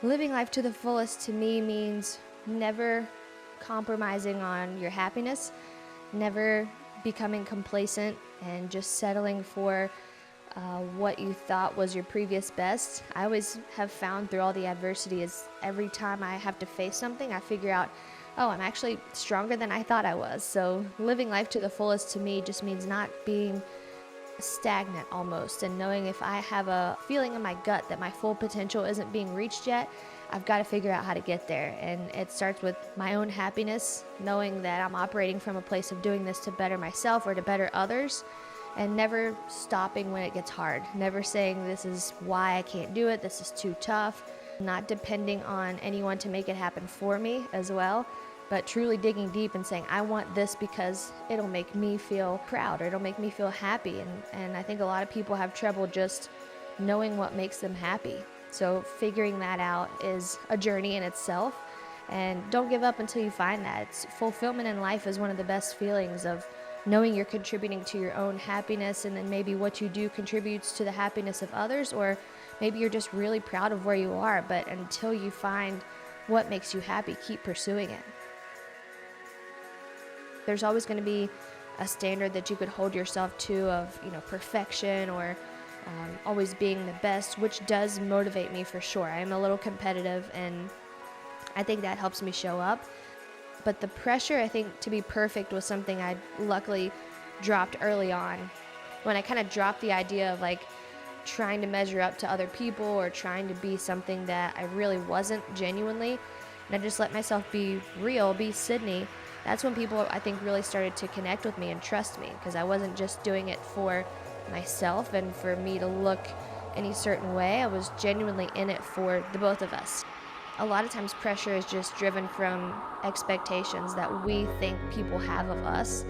Living life to the fullest to me means never compromising on your happiness, never becoming complacent and just settling for what you thought was your previous best. I always have found through all the adversity is every time I have to face something, I figure out, oh, I'm actually stronger than I thought I was. So living life to the fullest to me just means not being stagnant almost, and knowing if I have a feeling in my gut that my full potential isn't being reached yet, I've got to figure out how to get there. And it starts with my own happiness, knowing that I'm operating from a place of doing this to better myself or to better others, and never stopping when it gets hard, never saying this is why I can't do it, this is too tough, not depending on anyone to make it happen for me as well, but truly digging deep and saying, I want this because it'll make me feel proud or it'll make me feel happy. And I think a lot of people have trouble just knowing what makes them happy. So figuring that out is a journey in itself. And don't give up until you find that. Fulfillment in life is one of the best feelings of knowing you're contributing to your own happiness, and then maybe what you do contributes to the happiness of others, or maybe you're just really proud of where you are. But until you find what makes you happy, keep pursuing it. There's always going to be a standard that you could hold yourself to of, perfection or always being the best, which does motivate me for sure. I am a little competitive, and I think that helps me show up. But the pressure, I think, to be perfect was something I luckily dropped early on. When I kind of dropped the idea of trying to measure up to other people or trying to be something that I really wasn't genuinely, and I just let myself be real, be Sydney. That's when people, I think, really started to connect with me and trust me, because I wasn't just doing it for myself and for me to look any certain way. I was genuinely in it for the both of us. A lot of times pressure is just driven from expectations that we think people have of us.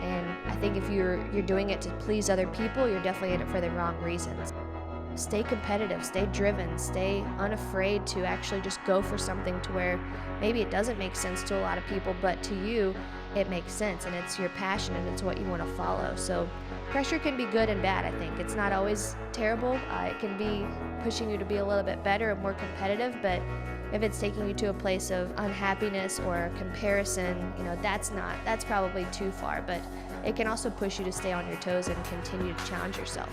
And I think if you're doing it to please other people, you're definitely in it for the wrong reasons. Stay competitive, stay driven, stay unafraid to actually just go for something to where maybe it doesn't make sense to a lot of people, but to you, it makes sense, and it's your passion and it's what you want to follow. So pressure can be good and bad, I think. It's not always terrible. It can be pushing you to be a little bit better and more competitive, but if it's taking you to a place of unhappiness or comparison, that's probably too far, but it can also push you to stay on your toes and continue to challenge yourself.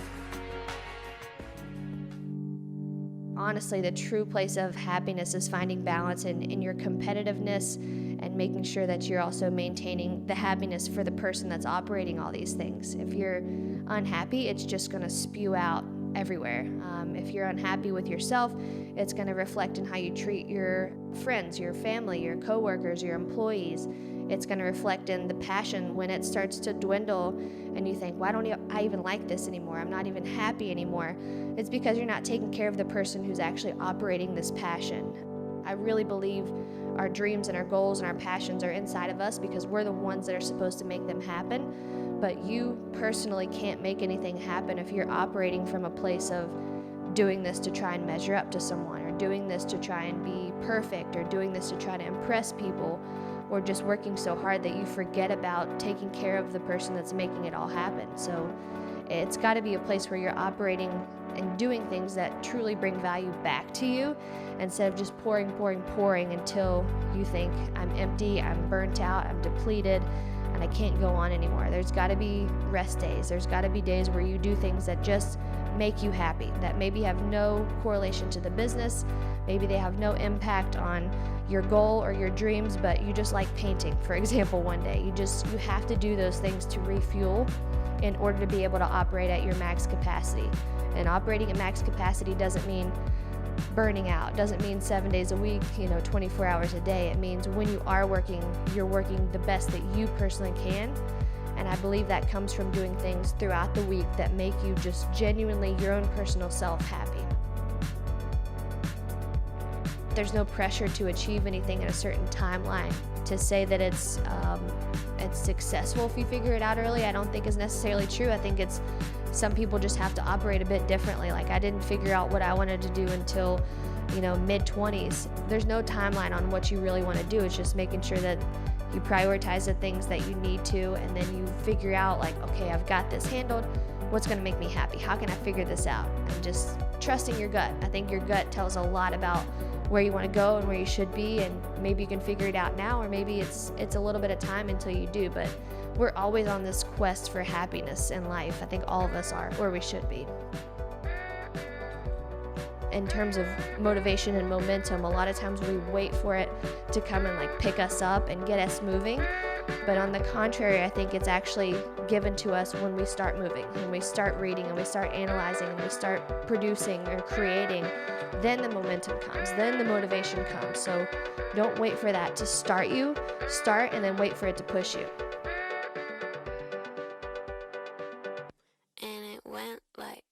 Honestly, the true place of happiness is finding balance in your competitiveness and making sure that you're also maintaining the happiness for the person that's operating all these things. If you're unhappy, it's just going to spew out everywhere. If you're unhappy with yourself, it's going to reflect in how you treat your friends, your family, your coworkers, your employees. It's going to reflect in the passion when it starts to dwindle and you think, why don't I even like this anymore? I'm not even happy anymore. It's because you're not taking care of the person who's actually operating this passion. I really believe our dreams and our goals and our passions are inside of us because we're the ones that are supposed to make them happen. But you personally can't make anything happen if you're operating from a place of doing this to try and measure up to someone, or doing this to try and be perfect, or doing this to try to impress people, or just working so hard that you forget about taking care of the person that's making it all happen. So it's got to be a place where you're operating and doing things that truly bring value back to you, instead of just pouring until you think, I'm empty, I'm burnt out, I'm depleted, and I can't go on anymore. There's got to be rest days. There's got to be days where you do things that just make you happy, that maybe have no correlation to the business, maybe they have no impact on your goal or your dreams, but you just like painting, for example, one day. You have to do those things to refuel in order to be able to operate at your max capacity. And operating at max capacity doesn't mean burning out, doesn't mean 7 days a week, 24 hours a day. It means when you are working, you're working the best that you personally can. And I believe that comes from doing things throughout the week that make you just genuinely your own personal self happy. There's no pressure to achieve anything in a certain timeline. To say that it's successful if you figure it out early, I don't think is necessarily true. I think some people just have to operate a bit differently. I didn't figure out what I wanted to do until mid-20s. There's no timeline on what you really want to do. It's just making sure that you prioritize the things that you need to, and then you figure out okay, I've got this handled. What's going to make me happy? How can I figure this out? And just trusting your gut. I think your gut tells a lot about where you want to go and where you should be, and maybe you can figure it out now, or maybe it's a little bit of time until you do. But we're always on this quest for happiness in life. I think all of us are, or we should be. In terms of motivation and momentum, a lot of times we wait for it to come and like pick us up and get us moving. But on the contrary, I think it's actually given to us when we start moving, when we start reading and we start analyzing and we start producing or creating. Then the momentum comes, then the motivation comes. So don't wait for that to start you. Start and then wait for it to push you. And it went like...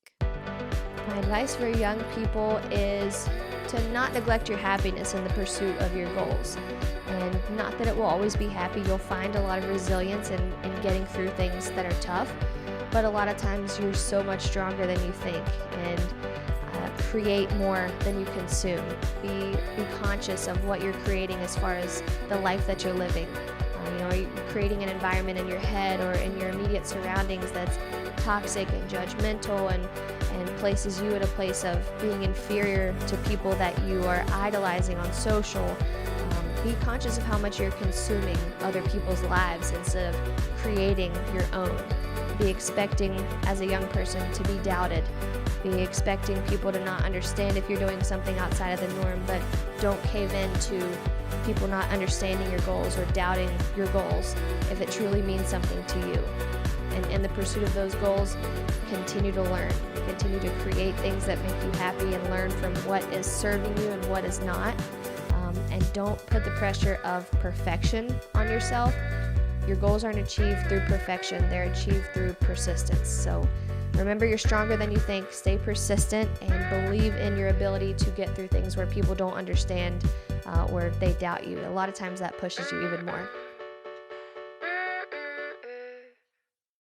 My advice for young people is to not neglect your happiness in the pursuit of your goals. And not that it will always be happy. You'll find a lot of resilience in getting through things that are tough. But a lot of times you're so much stronger than you think. And create more than you consume. Be conscious of what you're creating as far as the life that you're living. Are you creating an environment in your head or in your immediate surroundings that's toxic and judgmental and places you at a place of being inferior to people that you are idolizing on social? Be conscious of how much you're consuming other people's lives instead of creating your own. Be expecting, as a young person, to be doubted. Be expecting people to not understand if you're doing something outside of the norm, but don't cave in to people not understanding your goals or doubting your goals if it truly means something to you. And in the pursuit of those goals, continue to learn. Continue to create things that make you happy and learn from what is serving you and what is not. And don't put the pressure of perfection on yourself. Your goals aren't achieved through perfection. They're achieved through persistence. So remember, you're stronger than you think. Stay persistent and believe in your ability to get through things where people don't understand or they doubt you. A lot of times that pushes you even more.